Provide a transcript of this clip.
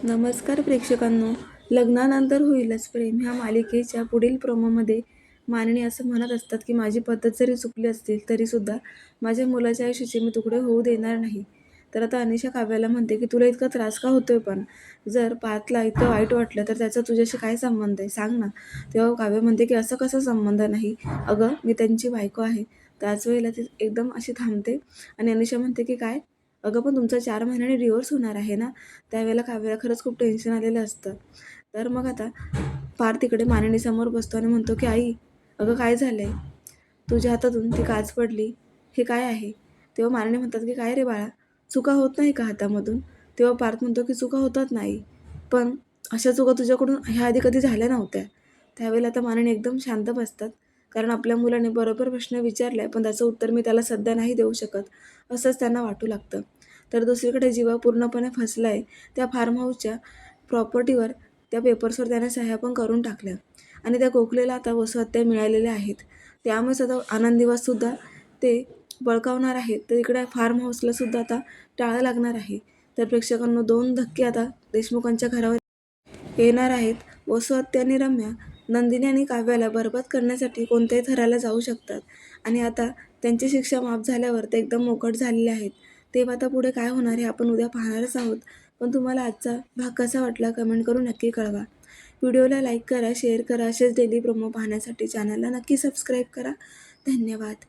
नमस्कार प्रेक्षकांनो. लग्नानंतर होईलच प्रेम ह्या मालिकेच्या पुढील प्रोमोमध्ये मानिनी असं म्हणत असतात की माझी पद्धत जरी चुकली असतील तरीसुद्धा माझ्या मुलाच्या आयुष्याचे मी तुकडे होऊ देणार नाही. तर आता अनिशा काव्याला म्हणते की तुला इतका त्रास का होतोय, पण जर पार्थला इतकं वाईट वाटलं तर त्याचा तुझ्याशी काय संबंध आहे, सांग ना. तेव्हा काव्य म्हणते की असं कसं संबंध नाही, अगं मी त्यांची बायको आहे. त्याच वेळेला ती एकदम अशी थांबते आणि अनिशा म्हणते की काय, अगं पण तुमचा 4 महिन्यांनी डिवोर्स होणार आहे ना. त्यावेळेला काव्याला खरंच खूप टेन्शन आलेलं असतं. तर मग आता पार्थ तिकडे मानिनीसमोर बसतो आणि म्हणतो की आई, अगं काय झालंय, तुझ्या हातातून ती काच पडली, हे काय आहे. तेव्हा मानिनी म्हणतात की काय रे बाळा, चुका होत नाही का हातामधून. तेव्हा पार्थ म्हणतो की चुका होतात नाही, पण अशा चुका तुझ्याकडून ह्या आधी कधी झाल्या नव्हत्या. त्यावेळेला आता मानिनी एकदम शांत बसतात, कारण आपल्या मुलाने बरोबर प्रश्न विचारलाय पण त्याचं उत्तर मी त्याला सध्या नाही देऊ शकत, असंच त्यांना वाटू लागतं. तर दुसरीकडे जीवा पूर्णपणे फसलाय त्या फार्म हाऊसच्या प्रॉपर्टीवर. त्या पेपर्सवर त्याने सह्या पण करून टाकल्या आणि त्या गोखलेला आता वसूहत्या मिळालेल्या आहेत. त्यामुळेच आता आनंद दिवससुद्धा ते बळकावणार आहेत. तर इकडे फार्म हाऊसला सुद्धा आता टाळं लागणार आहे. तर प्रेक्षकांना 2 धक्के आता देशमुखांच्या घरावर येणार आहेत. वसूहत्या आणि रम्या नंदिनी आणि काव्याला बरबाद करण्यासाठी कोणत्याही थराला जाऊ शकतात आणि आता त्यांची शिक्षा माफ झाल्यावर ते एकदम मोकट झालेले आहेत. तेव्हा आता पुढे काय होणार हे आपण उद्या पाहणारच आहोत. पण तुम्हाला आजचा भाग कसा वाटला कमेंट करून नक्की कळवा. व्हिडिओला लाईक करा, शेअर करा. असेच डेली प्रोमो पाहण्यासाठी चॅनलला नक्की सबस्क्राईब करा. धन्यवाद.